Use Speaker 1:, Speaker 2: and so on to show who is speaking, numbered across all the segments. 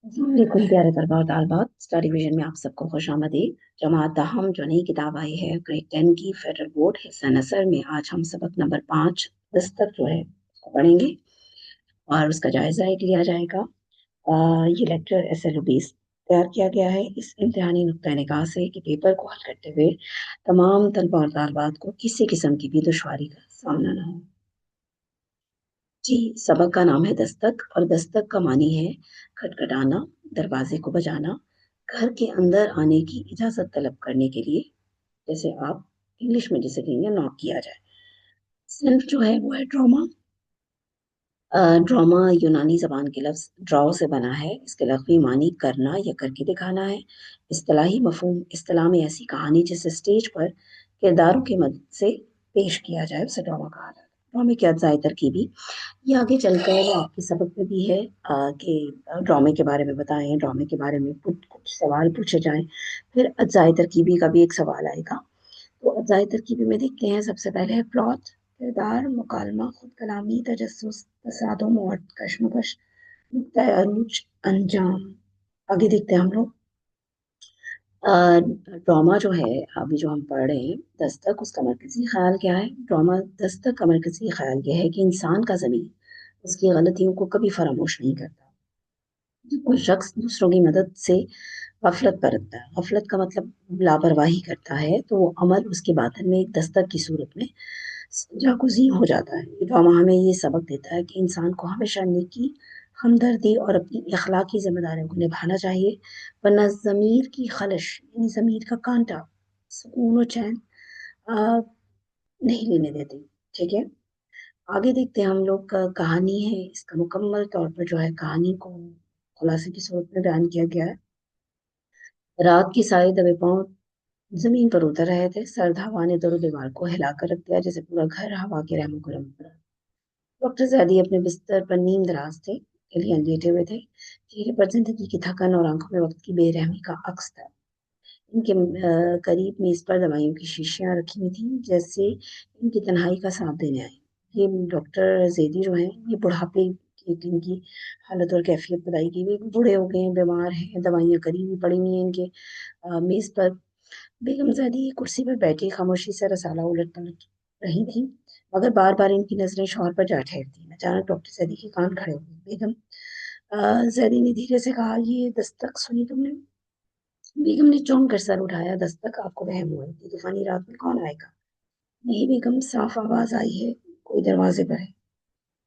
Speaker 1: अस्सलाम वालेकुम प्यारे तलबा और तालिबात। स्टडी विजन में आप सबको खुश आमदीद। जमात ताहम जो नई किताब आई है ग्रेड 10 की फेडरल बोर्ड हिस्सा नसर में आज हम सबक नंबर 5 दस्तक जो है उसको पढ़ेंगे और उसका जायजा एक लिया जाएगा। ये लेक्चर SLO 20 तैयार किया गया है इस इम्तिहानी नुक्ता निगाह से कि पेपर को हल करते हुए तमाम तलबा और तालिबात को किसी किस्म की भी दुश्वारी का सामना न हो। जी, सबक का नाम है दस्तक और दस्तक का मानी है खटखटाना, दरवाजे को बजाना, घर के अंदर आने की इजाजत तलब करने के लिए। जैसे आप इंग्लिश में जिसे कहेंगे नॉक किया जाए। सिर्फ जो है वो है ड्रामा। ड्रामा यूनानी जबान के लफ्ज ड्राव से बना है। इसके लफ्ज़ी मानी करना या करके दिखाना है। इस्तिलाही मफहूम इस्तिलाह में ऐसी कहानी जिसे स्टेज पर किरदारों की मदद से पेश किया जाए उसे ड्रामा कहा जाता है। ड्रामे की अज्जाई तरकीबी ये आगे चलकर आपके सबक में भी है कि ड्रामे के बारे में बताएं, ड्रामे के बारे में कुछ कुछ सवाल पूछे जाएं। फिर अज्जाई तरकीबी का भी एक सवाल आएगा। तो अज्जाई तरकीबी में देखते हैं सबसे पहले है प्लॉट, किरदार, मुकालमा, खुद कलामी, तजस्सुस, तसादुम और कशमकश, नुक्ता अरूज, अंजाम। आगे देखते हैं हम लोग ड्रामा जो है अभी जो हम पढ़ रहे हैं दस्तक उसका मरकजी ख्याल क्या है। ड्रामा दस्तक का मरकजी ख्याल यह है कि इंसान का ज़मीर उसकी गलतियों को कभी फरामोश नहीं करता। जब कोई शख्स दूसरों की मदद से गफलत बरतता है, गफलत का मतलब लापरवाही करता है, तो वो अमल उसके बातन में एक दस्तक की सूरत में जागुज़ी हो जाता है। ये ड्रामा हमें ये सबक देता है कि इंसान को हमेशा नेकी, हमदर्दी और अपनी अखलाकी जिम्मेदारियों को निभाना चाहिए, वरना ज़मीर की खलिश यानी ज़मीर का कांटा सुकून और चैन अ, नहीं लेने देती। ठीक है, आगे देखते हैं हम लोग कहानी है इसका मुकम्मल तौर पर जो है कहानी को खुलासे की सूरत में बयान किया गया है। रात की सारे दबे पांव जमीन पर उतर रहे थे। सर्द हवा ने दरो दीवार को हिलाकर रख दिया जैसे पूरा घर हवा के रहमो करम पर। डॉक्टर जैदी अपने बिस्तर पर नींद दराज थे, एलियन लेटे हुए थे। चेहरे पर जिंदगी की थकन और आंखों में वक्त की बेरहमी का अक्स था। इनके करीब मेज पर दवाइयों की शीशियां रखी हुई थी जैसे इनकी तन्हाई का साथ देने आई। ये डॉक्टर जैदी जो है ये बुढ़ापे की इनकी हालत और कैफियत बताई गई। वे बूढ़े हो गए हैं, बीमार हैं, दवाइयां करी हुई पड़ी हुई हैं इनके मेज पर। बेगमज़ादी कुर्सी पर बैठी खामोशी से रसाला उलट पलट रही थी, मगर बार बार इनकी नजरें शौहर पर जा ठहरती। अचानक डॉक्टर जैदी के कान खड़े हो गए। बेगम, जैदी ने धीरे से कहा, ये दस्तक सुनी तुमने? बेगम ने चौंक कर सर उठाया। दस्तक? आपको वहम हुआ? इतनी तूफानी रात में कौन आएगा? नहीं बेगम, साफ आवाज आई है, कोई दरवाजे पर है।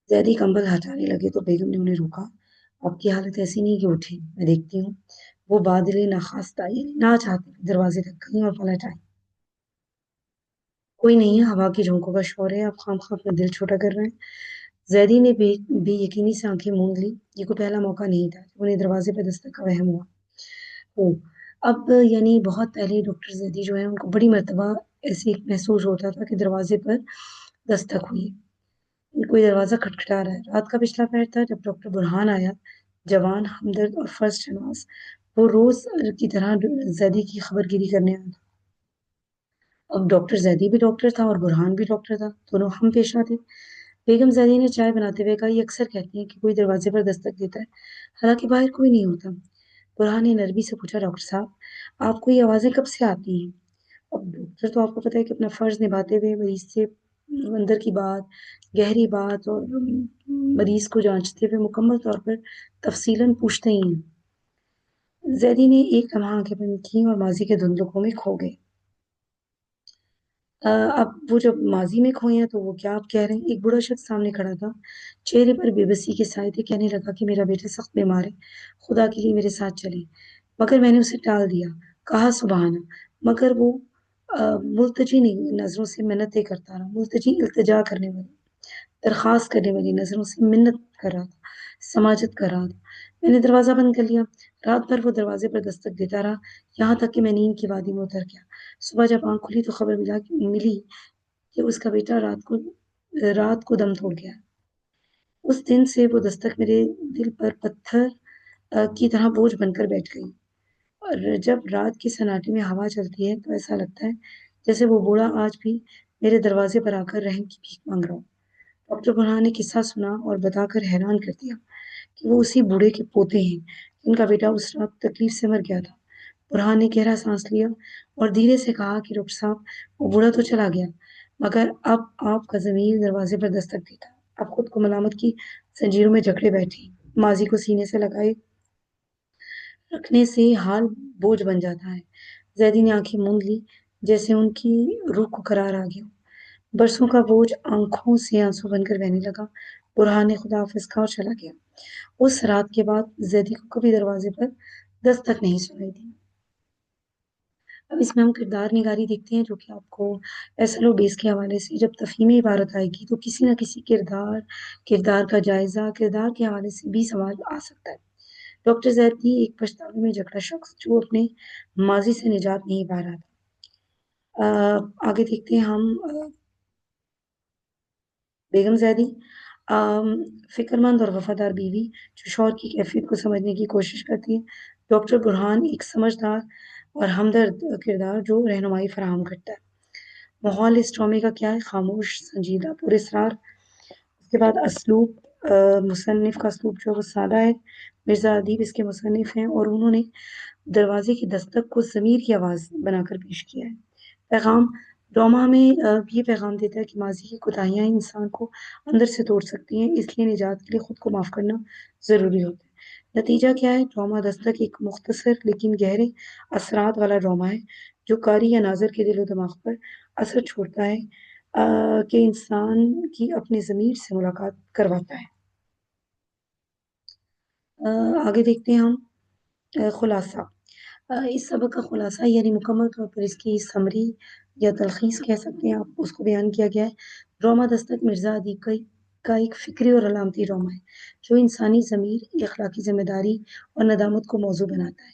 Speaker 1: जैदी कंबल हटाने लगे तो बेगम ने उन्हें रोका। आपकी हालत ऐसी नहीं कि उठी, मैं देखती हूँ। वो बादले नाखास्ता यानी ना चाहते हुए दरवाजे तक गई और पलट आई। कोई नहीं है, हवा की झोंकों का शोर है, आप खामखा अपना दिल छोटा कर रहे हैं। जैदी ने बेयकीनी से आंखें मूंद ली। ये कोई पहला मौका नहीं था जब उन्हें दरवाजे पर दस्तक का वहम हुआ हो। अब यानी बहुत पहले डॉक्टर जैदी जो है उनको बड़ी मर्तबा ऐसे महसूस होता था कि दरवाजे पर दस्तक हुई, कोई दरवाजा खटखटा रहा है। रात का पिछला पहर था जब डॉक्टर बुरहान आया, जवान, हमदर्द और फर्स्ट नमाज। वो रोज की तरह जैदी की खबरगिरी करने आया। अब डॉक्टर जैदी भी डॉक्टर था और बुरहान भी डॉक्टर था, दोनों हम पेशा थे। बेगम जैदी ने चाय बनाते हुए कहा, ये अक्सर कहती हैं कि कोई दरवाजे पर दस्तक देता है, हालांकि बाहर कोई नहीं होता। बुरहान ने नरमी से पूछा, डॉक्टर साहब, आपको ये आवाजें कब से आती हैं? अब डॉक्टर तो आपको पता है कि अपना फर्ज निभाते हुए मरीज से अंदर की बात, गहरी बात और मरीज को जांचते हुए मुकम्मल तौर पर तफसीलन पूछते ही हैं। जैदी ने एक लम्हा आंखें बंद की और माजी के धुंधलकों में खो गए। अब वो जब माजी में खोए हैं तो वो क्या आप कह रहे हैं? एक बूढ़ा शख्स सामने खड़ा था, चेहरे पर बेबसी के साए थे। कहने लगा कि मेरा बेटा सख्त बीमार है, खुदा के लिए मेरे साथ चले। मगर मैंने उसे टाल दिया, कहा सुबहाना। मगर वो मुल्तजी नहीं नजरों से मिन्नतें करता रहा, मुल्तजी इल्तिजा करने वाली, दरख्वास्त करने वाली नजरों से मिन्नत कर रहा था, समाजत कर रहा था। मैंने दरवाजा बंद कर लिया। रात भर वो दरवाजे पर दस्तक देता रहा, यहाँ तक कि मैं नींद की वादी में उतर गया। सुबह जब आंख खुली तो खबर मिली कि उसका बेटा रात को दम तोड़ गया। उस दिन से वो दस्तक मेरे दिल पर पत्थर की तरह बोझ बनकर बैठ गई। और जब रात के सन्नाटे में हवा चलती है तो ऐसा लगता है जैसे वो बूढ़ा आज भी मेरे दरवाजे पर आकर रहम की भीख मांग रहा हो। ڈاکٹر برہان نے قصہ سنا اور بتا کر حیران کر دیا کہ وہ اسی بوڑھے کے پوتے ہیں جن کا بیٹا اس رات تکلیف سے مر گیا تھا۔ برہان نے گہرا سانس لیا اور دھیرے سے کہا کہ ڈاکٹر صاحب، وہ بوڑھا تو چلا گیا، مگر اب آپ کا ضمیر دروازے پر دستک دیتا۔ آپ خود کو ملامت کی زنجیروں میں جکڑے بیٹھی، ماضی کو سینے سے لگائے رکھنے سے حال بوجھ بن جاتا ہے۔ زیدی نے آنکھیں موند لی، جیسے ان کی روح کو قرار آ گیا۔ برسوں کا بوجھ آنکھوں سے آنسو بن کر بہنے لگا۔ برہان نے خدا حافظ کہا اور چلا گیا۔ اس رات کے بعد زیدی کو کبھی دروازے پر دستک نہیں سنائی دی۔ اب اس میں ہم کردار نگاری دیکھتے ہیں، جو کہ آپ کو ایسل و بیس کے حوالے سے جب تفہیمی عبارت آئے گی تو کسی نہ کسی کردار کا جائزہ، کردار کے حوالے سے بھی سوال آ سکتا ہے۔ ڈاکٹر زیدی ایک پچھتاوے میں جکڑا شخص جو اپنے ماضی سے نجات نہیں پا رہا تھا۔ آگے دیکھتے ہیں ہم بیگم زیدی، فکر مند اور وفادار بیوی جو شوہر کی کیفیت کو سمجھنے کی کوشش کرتی ہے۔ ڈاکٹر برہان ایک سمجھدار اور ہمدرد کردار جو رہنمائی فراہم کرتا ہے۔ ماحول اس ڈرامے کا کیا ہے؟ خاموش، سنجیدہ، پراسرار۔ اس کے بعد اسلوب، مصنف کا اسلوب جو ہے وہ سادہ ہے۔ مرزا ادیب اس کے مصنف ہیں اور انہوں نے دروازے کی دستک کو ضمیر کی آواز بنا کر پیش کیا ہے۔ پیغام، ڈرامہ میں یہ پیغام دیتا ہے کہ ماضی کی کوتاہیاں انسان کو اندر سے توڑ سکتی ہیں، اس لیے نجات کے لیے خود کو معاف کرنا ضروری ہوتا ہے۔ نتیجہ کیا ہے؟ ڈرامہ دستک ایک مختصر لیکن گہرے اثرات والا ڈرامہ ہے جو قاری یا ناظر کے دل و دماغ پر اثر چھوڑتا ہے، کہ انسان کی اپنے ضمیر سے ملاقات کرواتا ہے۔ آگے دیکھتے ہیں ہم خلاصہ۔ اس سبق کا خلاصہ یعنی مکمل طور پر اس کی سمری یا تلخیص کہہ سکتے ہیں آپ، اس کو بیان کیا گیا ہے۔ ڈرامہ دستک مرزا ادیب کا ایک فکری اور علامتی ڈرامہ ہے جو انسانی ضمیر، اخلاقی ذمہ داری اور ندامت کو موضوع بناتا ہے۔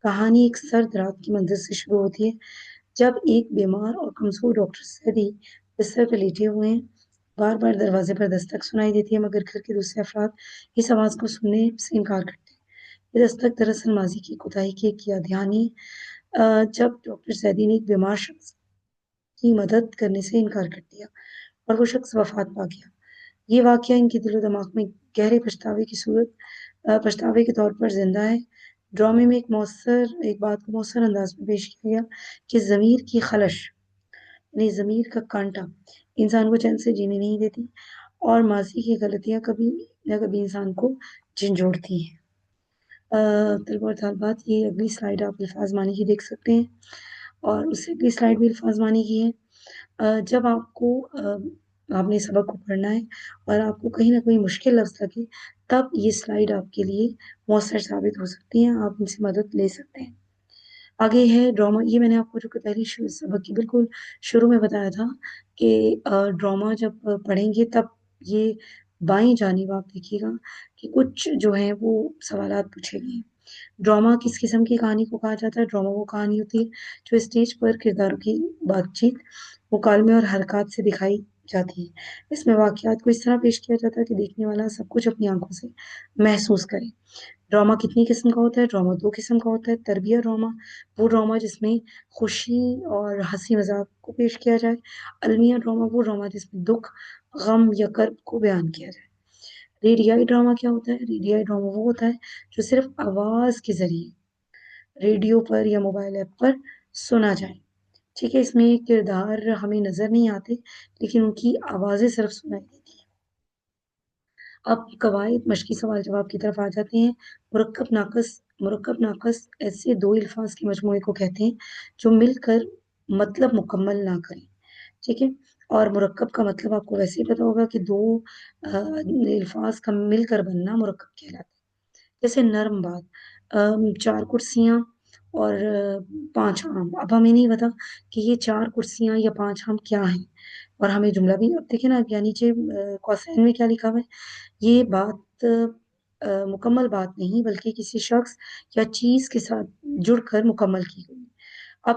Speaker 1: کہانی ایک سرد رات کی منظر سے شروع ہوتی ہے جب ایک بیمار اور کمزور ڈاکٹر زیدی بستر پر لیٹے ہوئے ہیں۔ بار بار دروازے پر دستک سنائی دیتی ہے مگر گھر کے دوسرے افراد اس آواز کو سننے سے انکار کرتے ہیں۔ یہ دستک دراصل ماضی کی کوتاہی کی ایک یاد دہانی ہے، جب ڈاکٹر زیدی نے ایک بیمار شخص کی مدد کرنے سے انکار کر دیا اور وہ شخص وفات پا گیا۔ یہ واقعہ ان کے دل و دماغ میں گہرے پچھتاوے کے طور پر زندہ ہے۔ ڈرامے میں ایک بات کو مؤثر انداز میں پیش کیا گیا کہ ضمیر کی خلش، یعنی ضمیر کا کانٹا، انسان کو چین سے جینے نہیں دیتی اور ماضی کی غلطیاں کبھی نہ کبھی انسان کو جھنجھوڑتی ہیں۔ طلباء اور طالبات، یہ اگلی سلائیڈ آپ الفاظ مانی کی دیکھ سکتے ہیں اور اس سے اگلی سلائیڈ بھی الفاظ مانی کی ہے۔ جب آپ نے سبق کو پڑھنا ہے اور آپ کو کہیں نہ کوئی مشکل لفظ لگے تب یہ سلائیڈ آپ کے لیے مؤثر ثابت ہو سکتی ہیں، آپ ان سے مدد لے سکتے ہیں۔ آگے ہے ڈرامہ، یہ میں نے آپ کو جو کہ پہلی سبق کی بالکل شروع میں بتایا تھا کہ ڈرامہ جب پڑھیں گے تب یہ بائیں جانب آپ دیکھیے گا کہ کچھ جو ہیں وہ سوالات پوچھے گئے ہیں۔ ڈرامہ کس قسم کی کہانی کو کہا جاتا ہے؟ ڈرامہ وہ کہانی ہوتی ہے جو اسٹیج پر کرداروں کی بات چیت، مکالمے اور حرکات سے دکھائی جاتی ہے۔ اس میں واقعات کو اس طرح پیش کیا جاتا ہے کہ دیکھنے والا سب کچھ اپنی آنکھوں سے محسوس کرے۔ ڈرامہ کتنی قسم کا ہوتا ہے؟ ڈرامہ دو قسم کا ہوتا ہے۔ تربیہ ڈرامہ، وہ ڈرامہ جس میں خوشی اور ہنسی مذاق کو پیش کیا جائے۔ المیہ ڈرامہ، وہ ڈرامہ جس میں دکھ، غم یا کرب کو بیان کیا جائے۔ ریڈیائی ڈرامہ کیا ہوتا ہے؟ ریڈیائی ڈرامہ وہ ہوتا ہے جو صرف آواز کے ذریعے ریڈیو پر یا موبائل ایپ پر سنا جائے۔ ٹھیک ہے، اس میں کردار ہمیں نظر نہیں آتے لیکن ان کی آوازیں صرف سنائی دیتی ہیں۔ اب قواعد مشقی سوال جواب کی طرف آ جاتے ہیں۔ مرکب ناقص ایسے دو الفاظ کے مجموعے کو کہتے ہیں جو مل کر مطلب مکمل نہ کریں۔ ٹھیک ہے، اور مرکب کا مطلب آپ کو ویسے ہی پتا ہوگا کہ دو الفاظ کا مل کر بننا مرکب کہلاتا ہے۔ جیسے نرم بات، چار کرسیاں اور پانچ آم۔ اب ہمیں نہیں پتا کہ یہ چار کرسیاں یا پانچ آم کیا ہیں، اور ہمیں جملہ بھی اب دیکھیں نا، اب یعنی کوسین میں کیا لکھا ہوا ہے، یہ بات مکمل بات نہیں بلکہ کسی شخص یا چیز کے ساتھ جڑ کر مکمل کی گئی۔ اب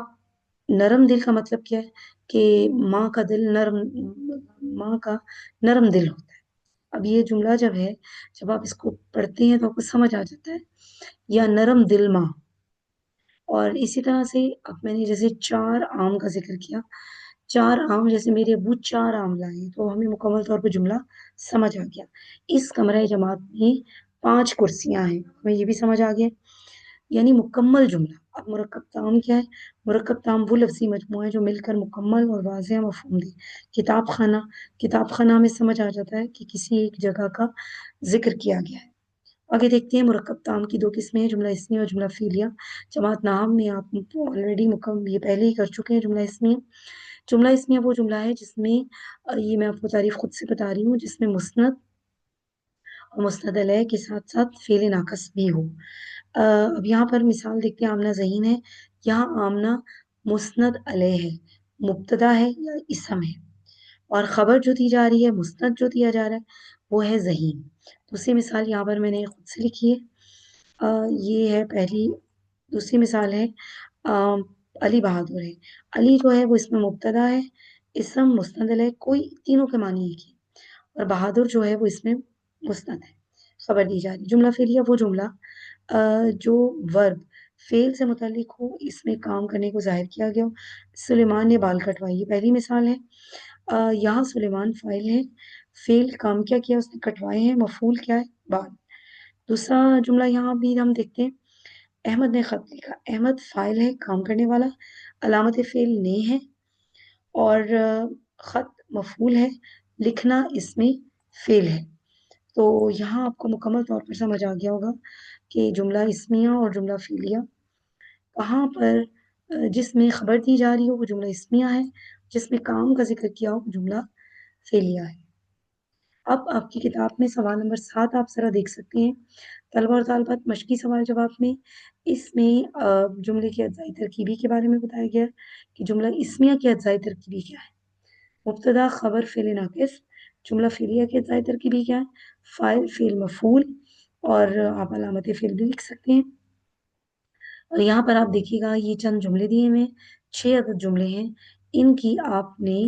Speaker 1: نرم دل کا مطلب کیا ہے کہ ماں کا نرم دل ہوتا ہے۔ اب یہ جملہ جب آپ اس کو پڑھتے ہیں تو آپ کو سمجھ آ جاتا ہے، یا نرم دل ماں۔ اور اسی طرح سے اب میں نے جیسے چار آم کا ذکر کیا 4 आम, जैसे मेरे अब्बू 4 आम लाए, तो हमें मुकम्मल तौर पे जुमला समझ आ गया। इस कमरे जमात में 5 कुर्सियाँ हैं, हमें ये भी समझ आ गया, यानी मुकम्मल जुमला। अब मुरक्कब ताम क्या है? मुरक्कब ताम वो लफ्ज़ी मजमूआ है जो मिलकर मुकम्मल और वाज़ेह मफ़हूम दे। किताब खाना, किताब खाना हमें समझ आ जाता है कि किसी एक जगह का ज़िक्र किया गया है। आगे देखते हैं मुरक्कब ताम की 2 किस्में हैं, जुमला इस्मिया और जुमला फ़ीलिया। जमात नाम में आप ऑलरेडी ये पहले ही कर चुके हैं जुमला इस्मिया। जुमला इस्मिया वो जुमला है जिसमें ये मैं आपको तारीफ़ खुद से बता रही हूँ, जिसमें मुस्नद और मुस्नद अलैह के साथ-साथ फ़ेल नाक़िस भी हो। अब यहाँ पर मिसाल देखते हैं, आमना ज़हीन है। यहाँ आमना मुस्नद अलैह है, मुब्तदा है या इसम है, और ख़बर जो दी जा रही है, मुस्नद जो दिया जा रहा है, वो है ज़हीन। दूसरी मिसाल यहाँ पर मैंने खुद से लिखी है। ये है पहली। दूसरी मिसाल है अ, अली बहादुर है। अली जो है वो इसमें मुब्तदा है, इसम मुस्नद अलैह, कोई तीनों के मानी एक ही, और बहादुर जो है वो इसमें मुस्नद है, खबर दी जा रही है। जुमला फ़ेलिया वो जुमला जो वर्ब फ़ेल से मुतल्लिक हो, इसमें काम करने को ज़ाहिर किया गया हो। सुलेमान ने बाल कटवाए, ये पहली मिसाल है। यहाँ सुलेमान फ़ाइल है, फ़ेल काम क्या किया उसने? कटवाए हैं, मफ़ऊल क्या है? बाल। दूसरा जुमला यहाँ भी हम देखते हैं, अहमद ने खत लिखा। अहमद फ़ाइल है, काम करने वाला, अलामत फ़ेल ने है, और खत मफ़ऊल है, लिखना इसमें फ़ेल है। तो यहाँ आपको मुकम्मल तौर पर समझ आ गया होगा कि जुमला इस्मिया और जुमला फ़ेलिया कहाँ पर जिसमें खबर दी जा रही हो वो जुमला इस्मिया है, जिसमें काम का ज़िक्र किया हो वो जुमला फ़ेलिया है। अब आपकी किताब में सवाल नंबर 7 आप ज़रा देख सकते हैं। तलबा और तालिबात मश्की सवाल जवाब में इसमें जुमले की अज़ाई तरकीबी के बारे में बताया गया है कि जुमला इस्मिया की अज़ाई तरकीबी क्या है। मुब्तदा, खबर, फ़ेल नाक़िस। जुमला फ़ेलिया की अज़ाई तरकीबी क्या है? फ़ाइल, फ़ेल मफ़ऊल, और आप अलामत फ़ेल भी लिख सकते हैं। और यहाँ पर आप देखिएगा ये चंद जुमले दिए हुए हैं, 6 अदद जुमले हैं। इनकी आपने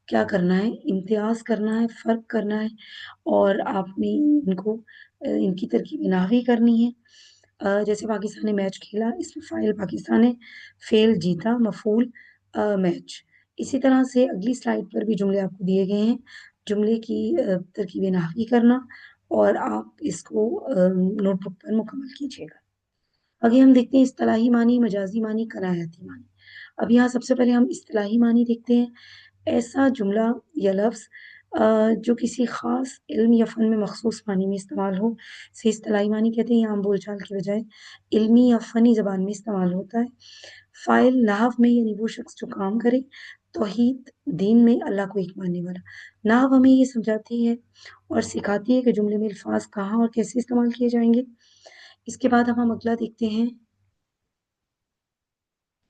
Speaker 1: क्या करना है? इम्तियाज़ करना है, फ़र्क करना है, और आपने इनको इनकी तरकीब नाहवी करनी है। जैसे पाकिस्तान ने मैच खेला, इसमें फ़ाइल पाकिस्तान है, फ़ेल जीता, मफ़ऊल मैच। इसी तरह से अगली स्लाइड पर भी जुमले आपको दिए गए हैं। जुमले की तरकीब नाहवी करना, और आप इसको नोटबुक पर मुकम्मल कीजिएगा। आगे हम देखते हैं इस्तिलाही मानी, मजाजी मानी, कनायती मानी। अब यहाँ सबसे पहले हम इस्तिलाही मानी देखते हैं। ऐसा जुमला या लफ्ज़ जो किसी ख़ास इल्म या फ़न में मख़सूस मानी में इस्तेमाल हो, इसे इस्तिलाही मानी कहते हैं। यहाँ बोलचाल की बजाय इल्मी या फ़नी ज़बान में इस्तेमाल होता है। फ़ाइल नहव में, यानी वो शख़्स जो काम करे, तौहीद दीन में अल्लाह को एक मानने वाला। नहव हमें ये समझाती है और सिखाती है कि जुमले में अल्फ़ाज़ कहाँ और कैसे इस्तेमाल किए जाएँगे। इसके बाद अब हम अगला देखते हैं,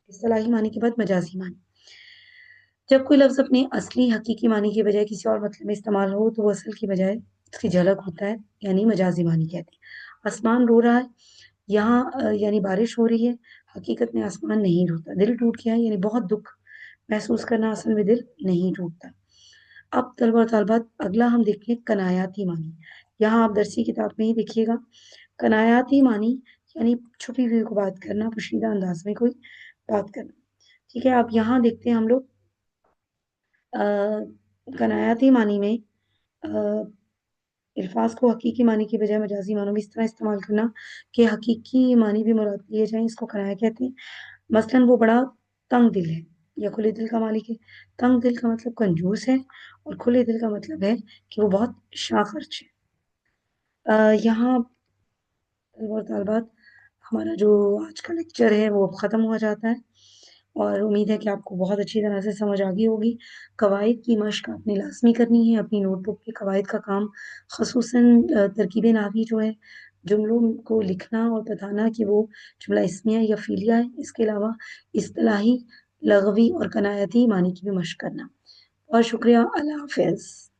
Speaker 1: इस्तिलाही मानी के बाद मजाजी मानी। जब कोई लफ्ज़ अपने असली हकीकी मानी के बजाय किसी और मतलब में इस्तेमाल हो, तो वो असल की बजाय उसकी झलक होता है, यानी मजाजी मानी कहते हैं। आसमान रो रहा है, यहाँ यानी बारिश हो रही है, हकीकत में आसमान नहीं रोता। दिल टूट गया है, यानी बहुत दुःख महसूस करना, असल में दिल नहीं टूटता। अब तलबा और तालिबात अगला हम देखते हैं कनायाती मानी। यहाँ आप दरसी किताब में ही देखिएगा। कनायाती मानी यानी छुपी हुई को बात करना, पोशीदा अंदाज में कोई बात करना। ठीक है, अब यहाँ देखते हैं हम लोग अ, कनायाती मानी में अल्फाज को हकीकी मानी की बजाय मजाजी मानों में इस तरह इस्तेमाल करना कि हकीकी मानी भी मुराद लिए जाएं, इसको कनाया कहते हैं। मसलन वो बड़ा तंग दिल है या खुले दिल का मालिक है। तंग दिल का मतलब कंजूस है, और खुले दिल का मतलब है कि वो बहुत शाखर्च है। यहाँ और तालबात हमारा जो आज का लेक्चर है वो अब ख़त्म हो जाता है, और उम्मीद है कि आपको बहुत अच्छी तरह से समझ आ गई होगी। कवाइद की मश्क आपने लाज़मी करनी है, अपनी नोटबुक पे कवाइद का काम, ख़ुसूसन तरकीब नाहवी जो है, जुमलों को लिखना और बताना कि वो जुमला इस्मिया या फ़ीलिया है। इसके अलावा इस्तिलाही, लग़वी और कनायती मानी की भी मश्क करना। बहुत शुक्रिया, अल्लाह हाफ़िज़।